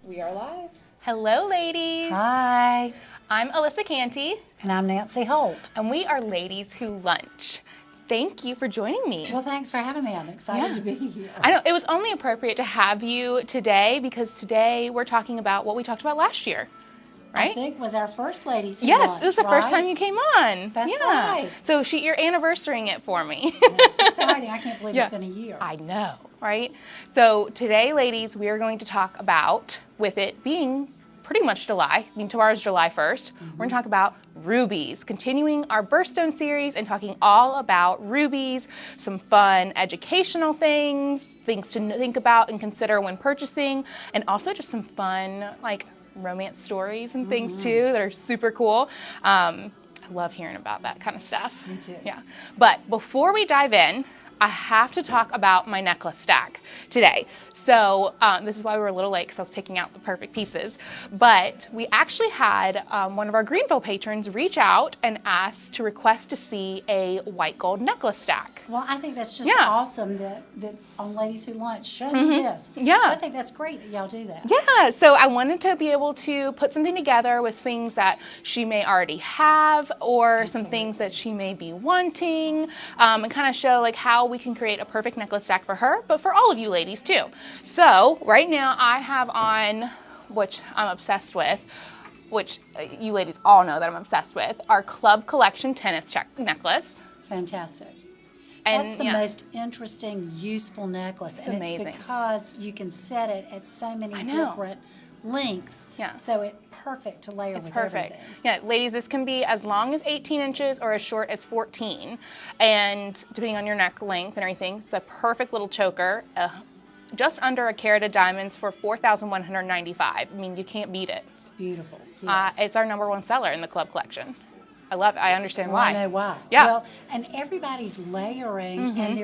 We are live. Hello, ladies. Hi. I'm Alyssa Canty. And I'm Nancy Holt. And we are Ladies Who Lunch. Thank you for joining me. Well, thanks for having me. I'm excited to be here. I know, it was only appropriate to have you today because today we're talking about what we talked about last year, right? I think was our first Ladies Who Yes, Lunch, it was the first time you came on. That's right. So you're anniversarying it for me. Exciting. I can't believe it's been a year. I know, right? So today, ladies, we are going to talk about, with it being pretty much July, I mean, tomorrow's July 1st, we're going to talk about rubies, continuing our Birthstone series and talking all about rubies, some fun educational things to think about and consider when purchasing, and also just some fun, like, romance stories and things too that are super cool. I love hearing about that kind of stuff. Me too. Yeah. But before we dive in, I have to talk about my necklace stack today. So this is why we were a little late because I was picking out the perfect pieces. But we actually had one of our Greenville patrons reach out and ask to request to see a white gold necklace stack. Well, I think that's just awesome that on Ladies Who Lunch, show me this. Yeah. So I think that's great that y'all do that. Yeah, so I wanted to be able to put something together with things that she may already have or some things that she may be wanting, and kind of show like how we can create a perfect necklace stack for her, but for all of you ladies too. So right now I have on, which I'm obsessed with, which you ladies all know that I'm obsessed with, our Club Collection tennis necklace. Fantastic. And That's the most interesting, useful necklace. It's and amazing. It's because you can set it at so many different lengths. Yeah. So it's perfect to layer with Perfect. everything. Yeah, ladies, this can be as long as 18 inches or as short as 14. And depending on your neck length and everything, it's a perfect little choker. Just under a carat of diamonds for $4,195. I mean, you can't beat it. It's beautiful. Yes. It's our #1 seller in the Club Collection. I love it. I understand Well, why. I know why. Yeah. Well, and everybody's layering, and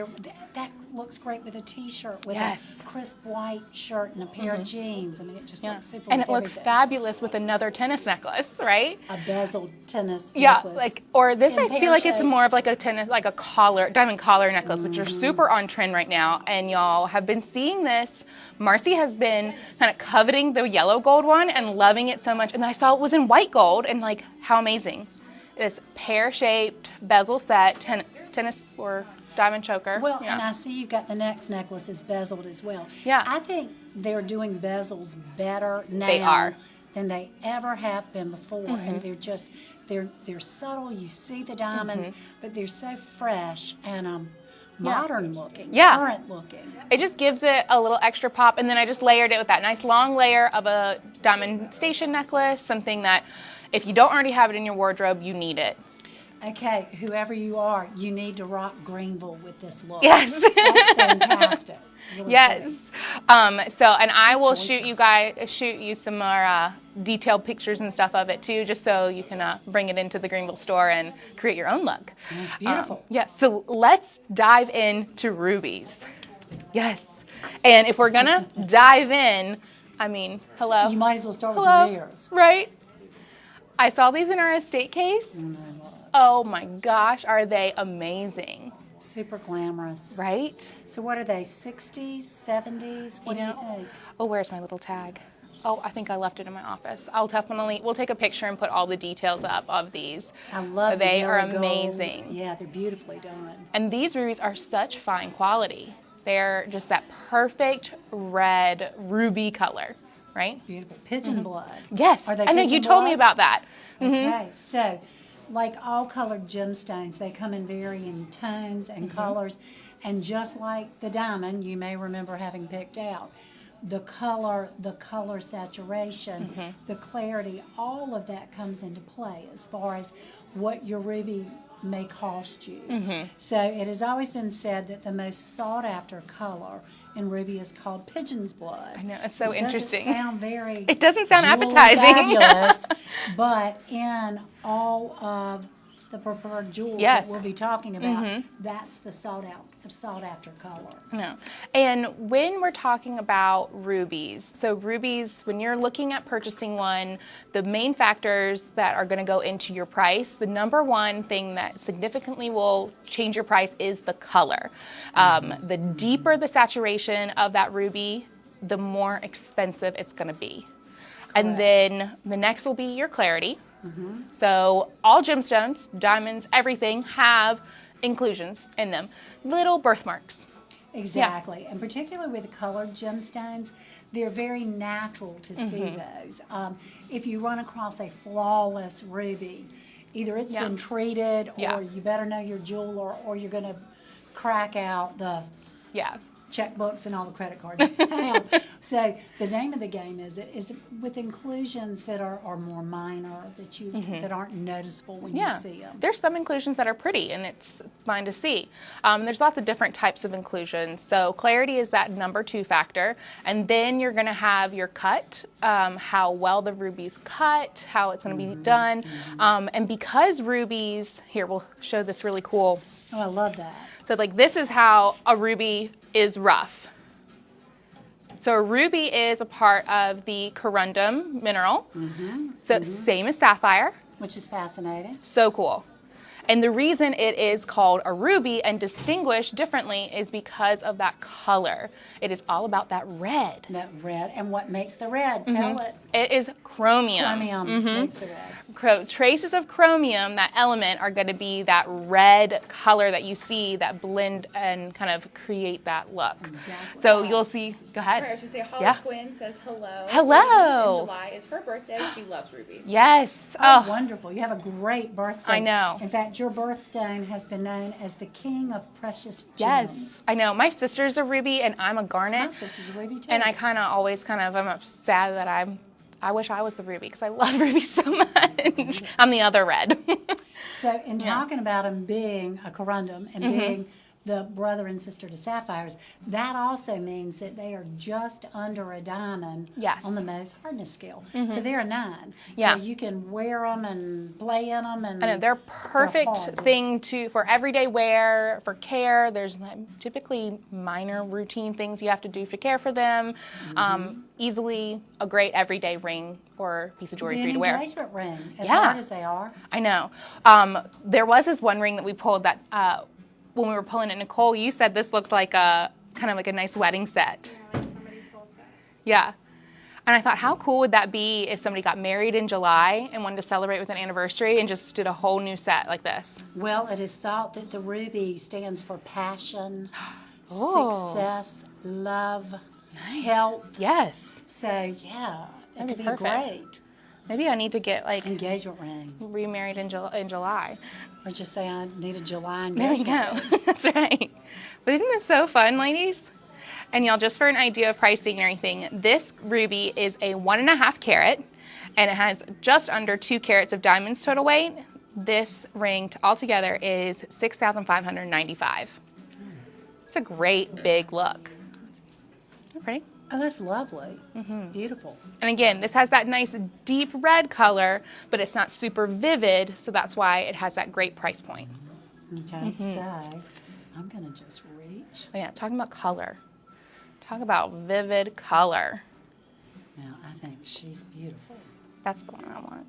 that looks great with a T-shirt, with a crisp white shirt and a pair of jeans. I mean, it just looks super. And with it looks everything. fabulous with another tennis necklace, right? A bezeled tennis Yeah, necklace. like, or this in I pear feel like it's shape. more of like a tennis, like a collar, diamond collar necklace, which are super on trend right now. And y'all have been seeing this. Marcy has been kind of coveting the yellow gold one and loving it so much. And then I saw it was in white gold, and like, how amazing. This pear-shaped bezel set, tennis or diamond choker. Well, and I see you've got the next necklace is bezeled as well. Yeah. I think they're doing bezels better now They are. than they ever have been before, and they're just they're subtle. You see the diamonds, but they're so fresh and modern looking, current looking. It just gives it a little extra pop, and then I just layered it with that nice long layer of a diamond station necklace, something that if you don't already have it in your wardrobe, you need it. Okay, whoever you are, you need to rock Greenville with this look. Yes. That's fantastic. Really Yes. So, and I will shoot you some more detailed pictures and stuff of it too, just so you can bring it into the Greenville store and create your own look. That's beautiful. Yes. So let's dive into rubies. Yes. And if we're gonna dive in, I mean, hello. You might as well start with Hello. your ears. Right. I saw these in our estate case. Oh my gosh, are they amazing? Super glamorous. Right? So what are they, 60s, 70s? What do you think? Oh, where's my little tag? Oh, I think I left it in my office. We'll take a picture and put all the details up of these. I love They the are yellow gold. amazing. Yeah, they're beautifully done. And these rubies are such fine quality. They're just that perfect red ruby color, right? Beautiful. Pigeon blood. Yes, Are they I know you pigeon told me blood? about that. Okay, so like all colored gemstones, they come in varying tones and colors. And just like the diamond, you may remember having picked out, the color saturation, the clarity, all of that comes into play as far as what your ruby may cost you. So it has always been said that the most sought after color in ruby is called pigeon's blood. I know, it's so Which interesting. Doesn't sound very It doesn't sound jewelry appetizing. fabulous, but in all of the preferred jewels Yes. that we'll be talking about, that's the sought after color. No. And when we're talking about rubies, so rubies, when you're looking at purchasing one, the main factors that are going to go into your price, the number one thing that significantly will change your price is the color. The deeper the saturation of that ruby, the more expensive it's going to be. And then the next will be your clarity. So all gemstones, diamonds, everything have inclusions in them, little birthmarks. Exactly. And particularly with colored gemstones, they're very natural to see those. If you run across a flawless ruby, either it's been treated, or you better know your jeweler, or you're going to crack out the checkbooks and all the credit cards. So the name of the game is with inclusions that are more minor, that aren't noticeable when you see them. There's some inclusions that are pretty, and it's fine to see. There's lots of different types of inclusions. So clarity is that number 2 factor, and then you're going to have your cut, how well the ruby's cut, how it's going to be done, and because rubies, here we'll show this really cool. Oh, I love that. So like this is how a ruby is rough. So a ruby is a part of the corundum mineral. So same as sapphire. Which is fascinating. So cool. And the reason it is called a ruby and distinguished differently is because of that color. It is all about that red. That red. And what makes the red? Tell it. It is chromium. Chromium makes the red. Traces of chromium, that element, are going to be that red color that you see that blend and kind of create that look. Exactly. So you'll see, go ahead. Sorry, I was going to say, Holly Quinn says hello. Hello. In July is her birthday. She loves rubies. Yes. Oh, wonderful. You have a great birthstone. I know. In fact, your birthstone has been known as the king of precious gems. Yes. I know. My sister's a ruby and I'm a garnet. My sister's a ruby too. And I kind of always I'm sad that I wish I was the ruby because I love rubies so much. I'm the other red. So in talking about them being a corundum and being the brother and sister to sapphires, that also means that they are just under a diamond on the Mohs hardness scale. So they're a 9. Yeah. So you can wear them and play in them. And I know they're perfect thing for everyday wear, for care. There's typically minor routine things you have to do to care for them. Easily a great everyday ring or piece of jewelry for you to wear. An engagement ring, as hard as they are. I know. There was this one ring that we pulled that when we were pulling it, Nicole, you said this looked like a kind of like a nice wedding set. Yeah, like somebody's whole set. Yeah. And I thought, how cool would that be if somebody got married in July and wanted to celebrate with an anniversary and just did a whole new set like this? Well, it is thought that the ruby stands for passion, success, love, health. Yes. So, yeah, that could be perfect. great. Maybe I need to get Engagement ring. remarried in July. Or just say I need a July There we engagement go. ring. That's right. But isn't this so fun, ladies? And y'all, just for an idea of pricing and everything, this ruby is a 1.5 carat, and it has just under 2 carats of diamonds total weight. This ring altogether is $6,595. It's a great big look. Isn't it pretty? Oh, that's lovely. Beautiful. And again, this has that nice deep red color, but it's not super vivid, so that's why it has that great price point. Okay, so I'm going to just reach. Oh yeah, talking about color. Talk about vivid color. Now, I think she's beautiful. That's the one I want.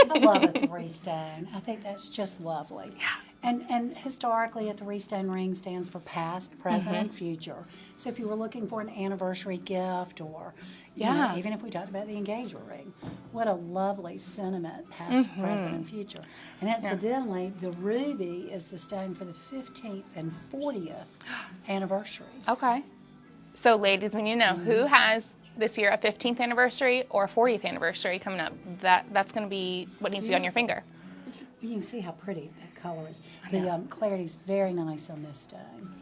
I love a 3-stone. I think that's just lovely. Yeah. And historically, a 3-stone ring stands for past, present, and future. So if you were looking for an anniversary gift, or you know, even if we talked about the engagement ring, what a lovely sentiment, past, present, and future. And incidentally, the ruby is the stone for the 15th and 40th anniversaries. Okay. So ladies, we need to know who has this year a 15th anniversary or a 40th anniversary coming up. That's going to be what needs to be on your finger. You can see how pretty that color is. The clarity's very nice on this stone.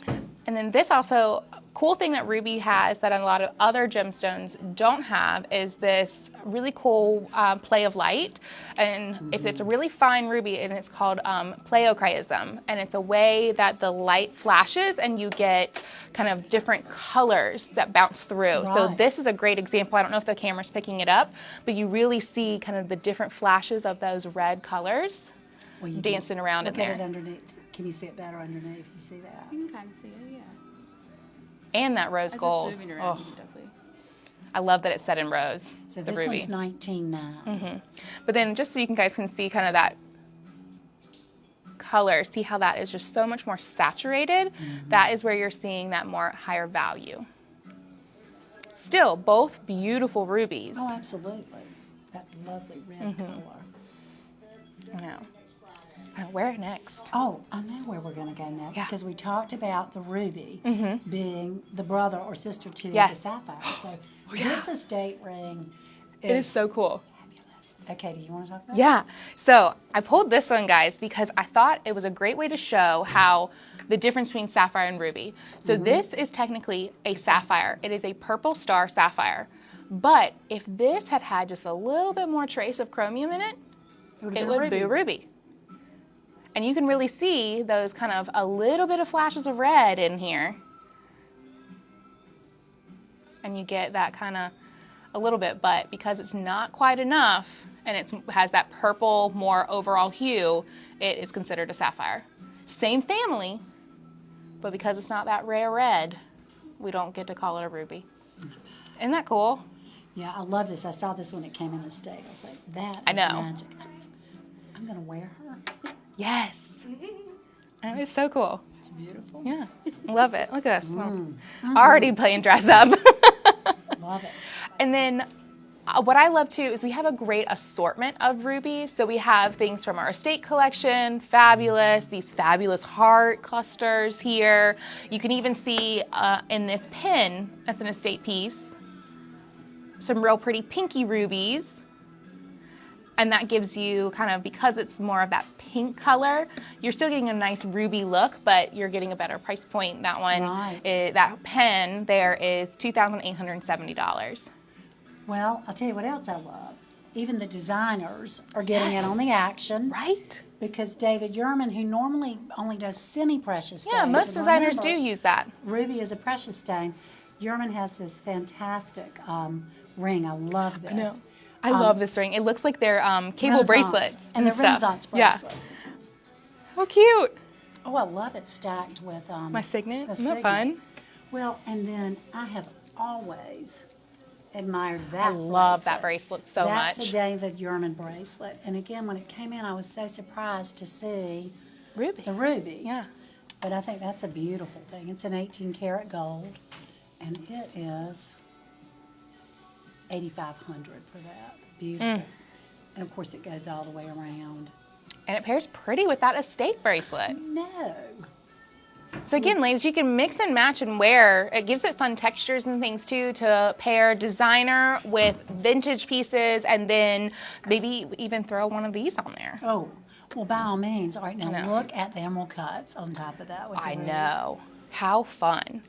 And then this also, cool thing that ruby has that a lot of other gemstones don't have is this really cool play of light. And if it's a really fine ruby, and it's called Pleocrism, and it's a way that the light flashes and you get kind of different colors that bounce through. So this is a great example. I don't know if the camera's picking it up, but you really see kind of the different flashes of those red colors dancing around in there. Look at it underneath. Can you see it better underneath? You see that? You can kind of see it, yeah. And that rose gold. As it's moving around, you can definitely. I love that it's set in rose, So the this ruby. one's 19.9. But then just so you guys can see kind of that color, see how that is just so much more saturated. That is where you're seeing that more higher value. still both beautiful rubies. Oh, absolutely. That lovely red color. I know. Where next? Oh, I know where we're going to go next Yeah. because we talked about the ruby being the brother or sister to the Yes. sapphire. So this estate ring It is so cool. fabulous. Okay, do you want to talk about Yeah. So I pulled this one, guys, because I thought it was a great way to show how the difference between sapphire and ruby. So this is technically a sapphire. It is a purple star sapphire. But if this had had just a little bit more trace of chromium in it, it would be a ruby. And you can really see those kind of a little bit of flashes of red in here. And you get that kind of a little bit, but because it's not quite enough and it has that purple, more overall hue, it is considered a sapphire. Same family, but because it's not that rare red, we don't get to call it a ruby. Isn't that cool? Yeah, I love this. I saw this when it came in the state. I was like, that is I know. magic. I'm going to wear her. Yes. And it's so cool. It's beautiful. Yeah, love it. Look at us. Already playing dress up. Love it. And then what I love too is we have a great assortment of rubies. So we have things from our estate collection, fabulous, these fabulous heart clusters here. You can even see in this pin, that's an estate piece, some real pretty pinky rubies. And that gives you kind of, because it's more of that pink color, you're still getting a nice ruby look, but you're getting a better price point. That one, Right. that pen there is $2,870. Well, I'll tell you what else I love. Even the designers are getting in on the action. Right? Because David Yerman, who normally only does semi-precious stones. Yeah, most and designers do remember, use that. Ruby is a precious stone. Yerman has this fantastic ring. I love this. I know. I love this ring. It looks like they're cable Renaissance. bracelets And the stuff. Renaissance Yeah. bracelet. How cute. Oh, I love it stacked with My signet. the Isn't that signet. fun? Well, and then I have always admired that I love that bracelet. bracelet so That's much. a David Yerman bracelet. And again, when it came in, I was so surprised to see Ruby. the rubies. Yeah. But I think that's a beautiful thing. It's an 18 karat gold, and it is $8,500 for that. Beautiful. And of course, it goes all the way around. And it pairs pretty with that estate bracelet. No. So again, ladies, you can mix and match and wear. It gives it fun textures and things too to pair designer with vintage pieces, and then maybe even throw one of these on there. Oh, well, by all means. All right, now know. look at the emerald cuts on top of that. With the I rubies. know. How fun.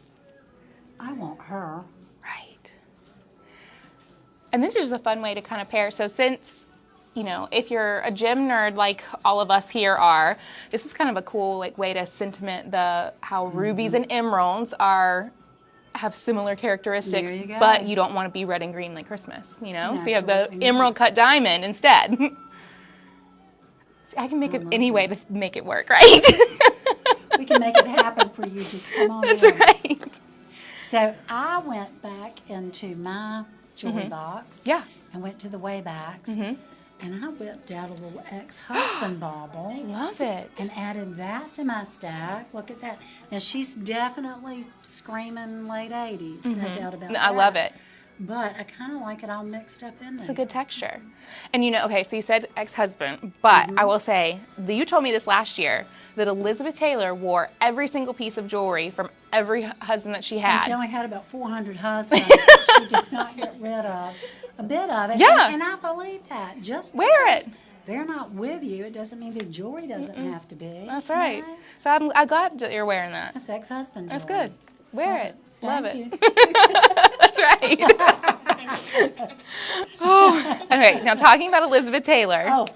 I want her. Right. And this is a fun way to kind of pair. So since, you know, if you're a gem nerd like all of us here are, this is kind of a cool way to sentiment how rubies and emeralds have similar characteristics, There you go. but you don't want to be red and green like Christmas, you know? So you have the Absolutely not. emerald cut diamond instead. See, I can make it any way to make it work, right? We can make it happen for you. Just come on That's in. right. So I went back into my jewelry box. Yeah. And went to the Waybacks. And I whipped out a little ex-husband bauble. Love it. And added that to my stack. Look at that. Now, she's definitely screaming late 80s. No doubt about that. I love it. But I kind of like it all mixed up in there. It's a good texture. And you know, okay, so you said ex-husband, but I will say, you told me this last year, that Elizabeth Taylor wore every single piece of jewelry from every husband that she And had. she only had about 400 husbands. But she did not get rid of a bit of it. Yeah. And I believe that. Just Wear because it. they're not with you, it doesn't mean their jewelry doesn't have to be. That's right. No, So I'm glad that you're wearing that. that's ex-husband jewelry. That's good. Wear it. Love Thank it. you. That's right. Oh. Okay, now talking about Elizabeth Taylor. Oh,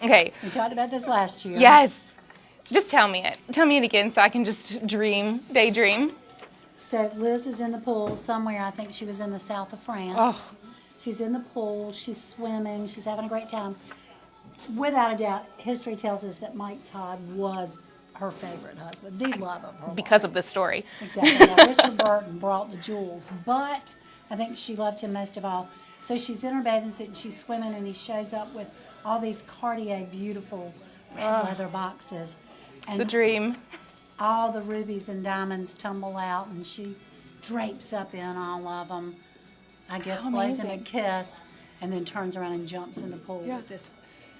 Okay, we talked about this last year. yes. Just tell me it. Tell me it again so I can just daydream. So Liz is in the pool somewhere. I think she was in the south of France. Oh. She's in the pool. She's swimming. She's having a great time. Without a doubt, history tells us that Mike Todd was her favorite husband, the love of her life. Because of this story. Exactly. Now, Richard Burton brought the jewels, but I think she loved him most of all. So she's in her bathing suit and she's swimming, and he shows up with all these Cartier beautiful red leather boxes. And The dream. all the rubies and diamonds tumble out, and she drapes up in all of them. I guess, How blows him a amazing. kiss, and then turns around and jumps in the pool with this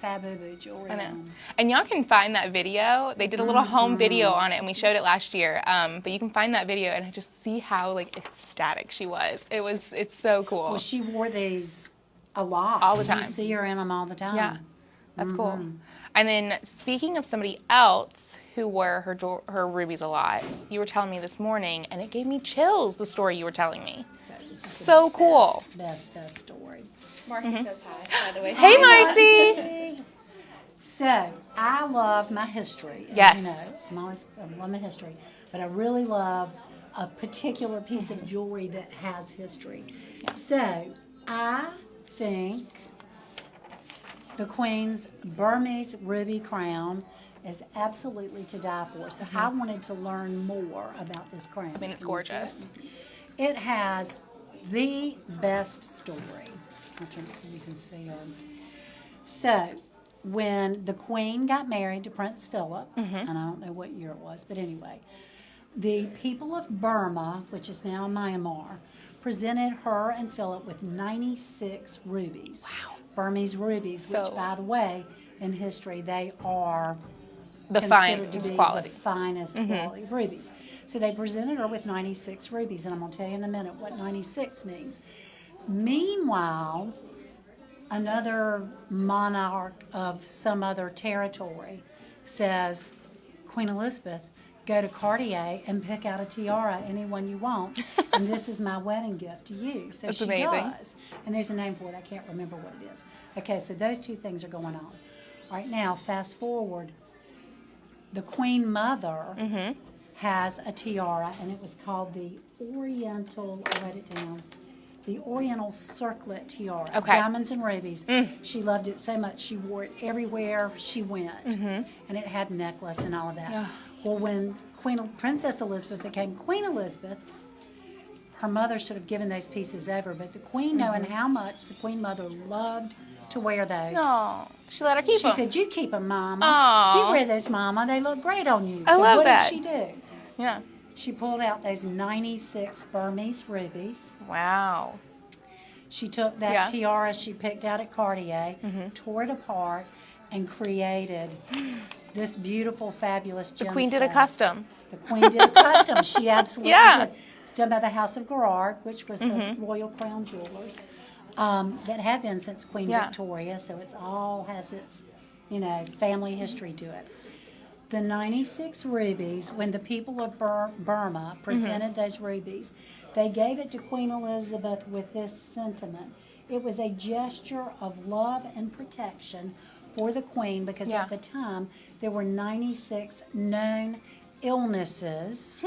faboo jewelry I know. on. And y'all can find that video. They did a little home video on it, and we showed it last year. But you can find that video, and I just see how like ecstatic she was. It's so cool. Well, she wore these a lot. All the time. You see her in them all the time. Yeah, that's cool. And then speaking of somebody else who wore her rubies a lot, you were telling me this morning, and it gave me chills. The story you were telling me. That is So the cool. Best story. Marcy says hi, by the way. Hey, Marcy. So, I love my history. As Yes. you know, I love my history. But I really love a particular piece of jewelry that has history. So, I think the Queen's Burmese ruby crown is absolutely to die for. So, I wanted to learn more about this crown. I mean, it's Can you see gorgeous. it? It has the best story. I'll turn it so you can see her. So, when the Queen got married to Prince Philip, and I don't know what year it was, but anyway, the people of Burma, which is now Myanmar, presented her and Philip with 96 rubies. Wow. Burmese rubies, which, So- by the way, in history, they are The considered to finest be quality. the finest quality of rubies. So they presented her with 96 rubies, and I'm going to tell you in a minute what 96 means. Meanwhile, another monarch of some other territory says, Queen Elizabeth, go to Cartier and pick out a tiara, any one you want, and this is my wedding gift to you. So That's she amazing. does. And there's a name for it. I can't remember what it is. Okay, so those two things are going on. All right, now, fast forward. The Queen Mother has a tiara, and it was called the Oriental, I wrote it down, the Oriental Circlet Tiara. Okay. Diamonds and rubies. She loved it so much, she wore it everywhere she went. And it had necklace and all of that. Yeah. Well, when Princess Elizabeth became Queen Elizabeth, her mother should have given those pieces over, but the Queen, knowing how much the Queen Mother loved to wear those, No, she let her keep she them. said, you keep them, Mama. Aw. You wear those, Mama. They look great on you. I so love what that. did she do? Yeah. She pulled out those 96 Burmese rubies. Wow. She took that Yeah. tiara she picked out at Cartier, tore it apart, and created this beautiful, fabulous gemstone. The Queen did a custom. The Queen did a custom. She absolutely Yeah. did. It's done by the House of Gerard, which was the Royal Crown Jewelers, that had been since Queen Yeah. Victoria. So it's all has its, family history to it. The 96 rubies, when the people of Burma presented those rubies, they gave it to Queen Elizabeth with this sentiment. It was a gesture of love and protection for the Queen because Yeah. at the time there were 96 known illnesses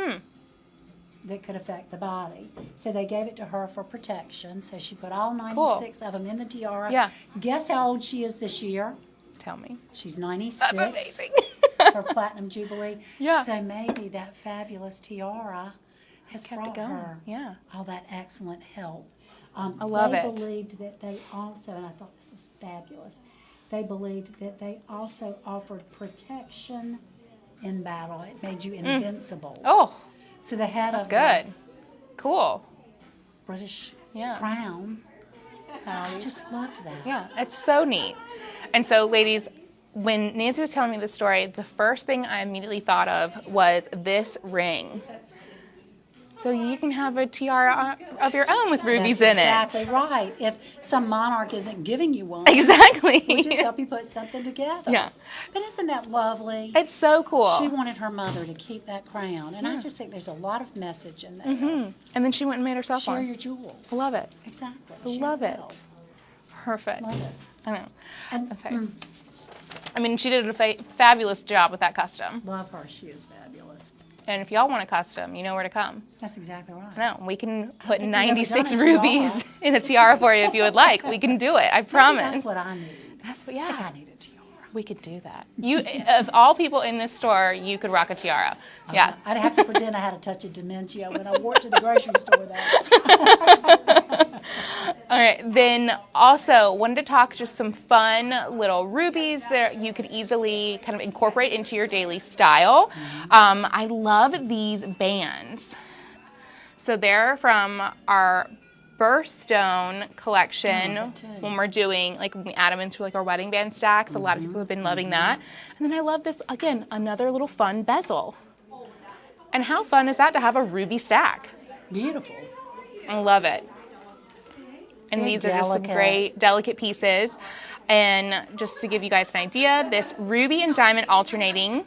that could affect the body. So they gave it to her for protection. So she put all 96 of them in the tiara. Yeah. Guess how old she is this year? Tell me. She's 96. That's amazing. It's her platinum jubilee. Yeah. So maybe that fabulous tiara has Kept it brought going. her Yeah. all that excellent help. I love they it. believed that they also, and I thought this was fabulous, they believed that they also offered protection in battle. It made you invincible. Oh, So the head of good. the Cool. British Yeah. crown, I just loved that. Yeah, it's so neat. And so, ladies, when Nancy was telling me this story, the first thing I immediately thought of was this ring. So you can have a tiara of your own with rubies That's in exactly it. right. If some monarch isn't giving you one, Exactly. we'll just help you put something together. Yeah. But isn't that lovely? It's so cool. She wanted her mother to keep that crown, and I just think there's a lot of message in there. And then she went and made herself Share one. your jewels. I love it. Exactly. Love Share it. well. Perfect. Love it. I know. And Okay. I mean, she did a fabulous job with that custom. love her. She is fabulous. And if y'all want a custom, you know where to come. That's exactly right. No, we can put think we've ever 96 done a tiara. rubies in a tiara for you if you would like. We can do it. I Maybe promise. that's what I need. That's what, I think yeah. I need a tiara. We could do that. You, of all people in this store, you could rock a tiara. Yeah. I'd have to pretend I had a touch of dementia when I wore it to the grocery store, though. All right. Then also wanted to talk just some fun little rubies that you could easily kind of incorporate into your daily style. I love these bands. So they're from our Birthstone collection that too. when we're doing, like when we add them into like our wedding band stacks. A lot of people have been loving that. And then I love this, again, another little fun bezel. And how fun is that to have a ruby stack? Beautiful. I love it. And Very these are just some delicate. great, delicate pieces. And just to give you guys an idea, this ruby and diamond alternating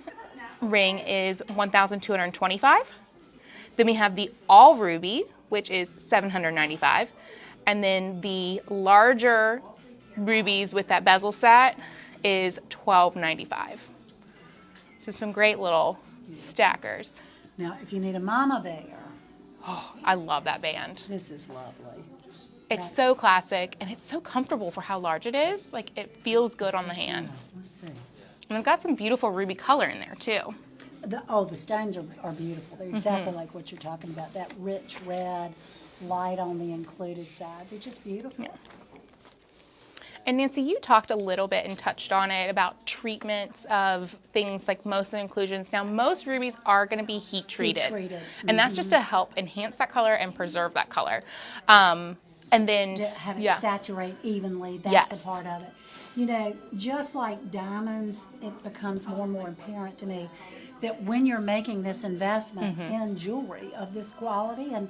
ring is $1,225. Then we have the all ruby, which is $795. And then the larger rubies with that bezel set is $12.95. So some great little stackers. Now, if you need a mama bear, Oh, I love that band. this is lovely. It's so classic and it's so comfortable for how large it is. Like it feels good on the hand. Yes, let's see. And I've got some beautiful ruby color in there too. The stones are beautiful. They're exactly like what you're talking about. That rich red light on the included side. They're just beautiful. Yeah. And Nancy, you talked a little bit and touched on it about treatments of things like most of the inclusions. Now, most rubies are going to be heat treated. And that's just to help enhance that color and preserve that color. And then, To have it yeah. saturate evenly, that's Yes. a part of it. You know, just like diamonds, it becomes more and more apparent to me that when you're making this investment in jewelry of this quality and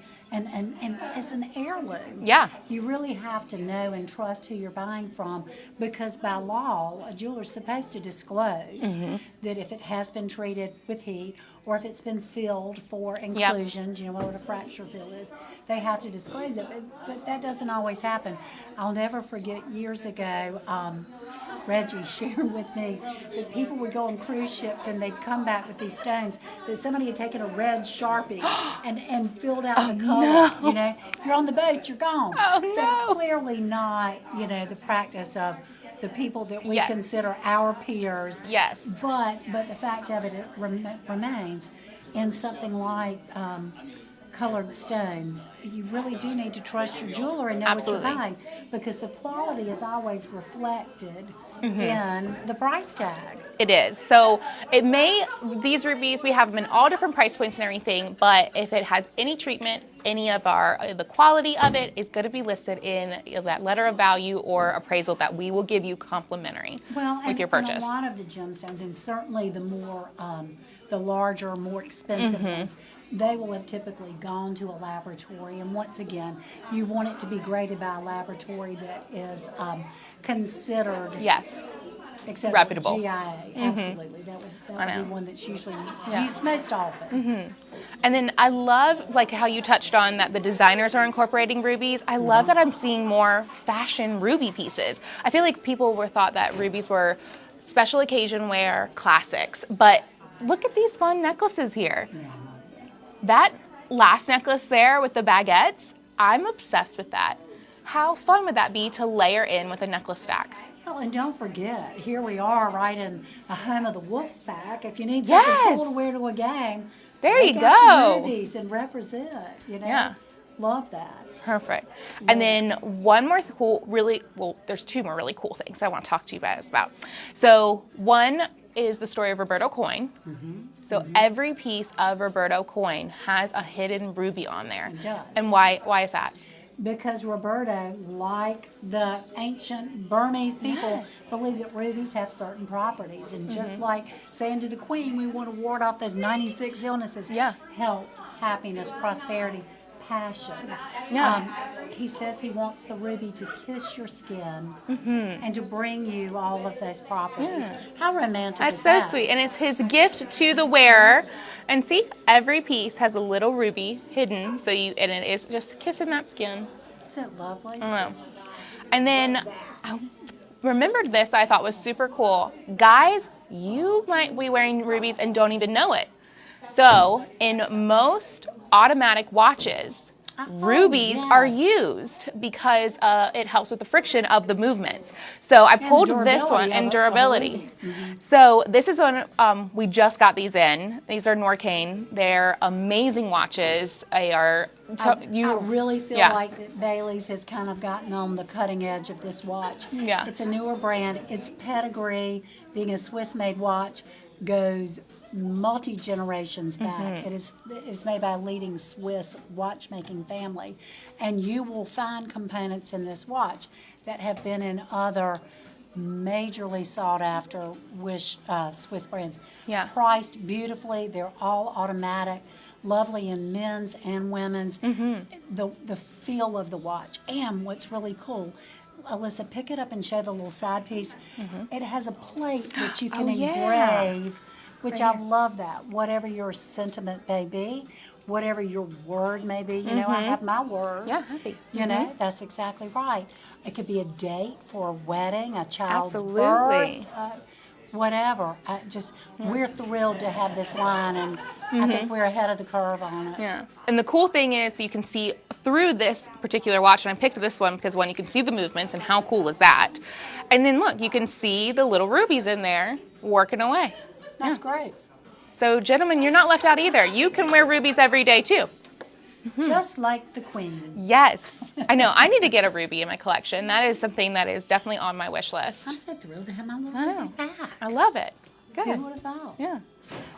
as an heirloom, Yeah. you really have to know and trust who you're buying from, because by law, a jeweler's supposed to disclose that if it has been treated with heat or if it's been filled for inclusions, you know what a fracture fill is, they have to disclose it, but that doesn't always happen. I'll never forget years ago, Reggie shared with me that people would go on cruise ships and they'd come back with these stones that somebody had taken a red Sharpie and filled out the color. You know, you're on the boat, you're gone. Oh, so no. clearly not, you know, the practice of the people that we Yes. consider our peers. Yes. But the fact of it, remains in something like colored stones. You really do need to trust your jeweler and know Absolutely. what you're buying, because the quality is always reflected in the price tag. It is. So these rubies, we have them in all different price points and everything, but if it has any treatment, any of the quality of it is going to be listed in that letter of value or appraisal that we will give you complimentary with your purchase. And a lot of the gemstones, and certainly the more, the larger, more expensive ones, they will have typically gone to a laboratory. And once again, you want it to be graded by a laboratory that is considered Yes. acceptable, Reputable. GIA. Absolutely, that would know. be one that's usually used most often. And then I love like how you touched on that the designers are incorporating rubies. I love that I'm seeing more fashion ruby pieces. I feel like people were thought that rubies were special occasion wear classics, but look at these fun necklaces here. That last necklace there with the baguettes, I'm obsessed with that. How fun would that be to layer in with a necklace stack? Well, and don't forget, here we are right in a home of the wolf pack. If you need something cool to wear to a game, There you break out your go. rubies and represent, you know? Yeah. Love that. Perfect. And then one more there's two more really cool things I want to talk to you guys about. So one is the story of Roberto coin. So every piece of Roberto coin has a hidden ruby on there. It does. And why is that? Because Roberto, like the ancient Burmese people, believe that rubies have certain properties. And just like saying to the queen, we want to ward off those 96 illnesses. Yeah. Health, happiness, prosperity, passion. Yeah. He says he wants the ruby to kiss your skin and to bring you all of those properties. How romantic That's is so that? sweet. And it's his gift to the wearer. And see, every piece has a little ruby hidden. And it is just kissing that skin. Isn't it lovely? I don't know. And then I remembered this that I thought was super cool. Guys, you might be wearing rubies and don't even know it. So in most automatic watches, rubies are used because it helps with the friction of the movements. So I pulled this one, and durability. So this is one, we just got these in. These are Norcane. They're amazing watches. They are, I really feel like that Bailey's has kind of gotten on the cutting edge of this watch. Yeah. It's a newer brand. Its pedigree, being a Swiss-made watch, goes multi-generations back. It is made by a leading Swiss watchmaking family. And you will find components in this watch that have been in other majorly sought after Swiss brands. Yeah. Priced beautifully. They're all automatic, lovely in men's and women's. The feel of the watch. And what's really cool, Alyssa, pick it up and show the little side piece. It has a plate that you can engrave, which I love that. Whatever your sentiment may be, whatever your word may be. You know, I have my word. Yeah, happy. You know, that's exactly right. It could be a date for a wedding, a child's Absolutely. birth, whatever. We're thrilled to have this line, and I think we're ahead of the curve on it. Yeah. And the cool thing is you can see through this particular watch, and I picked this one because, one, you can see the movements, and how cool is that? And then look, you can see the little rubies in there working away. That's great. So, gentlemen, you're not left out either. You can wear rubies every day, too. Just like the queen. Yes. I know. I need to get a ruby in my collection. That is something that is definitely on my wish list. I'm so thrilled to have my little I know. rubies back. I love it. Who Good. would have thought? Yeah.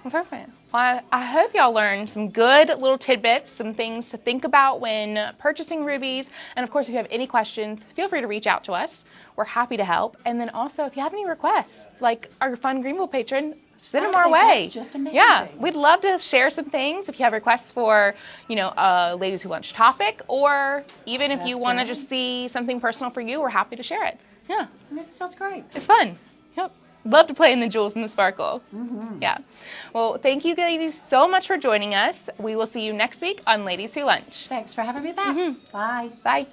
Well, perfect. Well, I hope y'all learned some good little tidbits, some things to think about when purchasing rubies. And of course, if you have any questions, feel free to reach out to us. We're happy to help. And then also, if you have any requests, like our fun Greenville patron, send them I our think way. that's just amazing. Yeah, we'd love to share some things. If you have requests for, Ladies Who Lunch topic, or even if you That's want to great. just see something personal for you, we're happy to share it. Yeah, That sounds great. it's fun. Yep. Love to play in the jewels and the sparkle. Yeah. Well, thank you ladies so much for joining us. We will see you next week on Ladies Who Lunch. Thanks for having me back. Bye. Bye.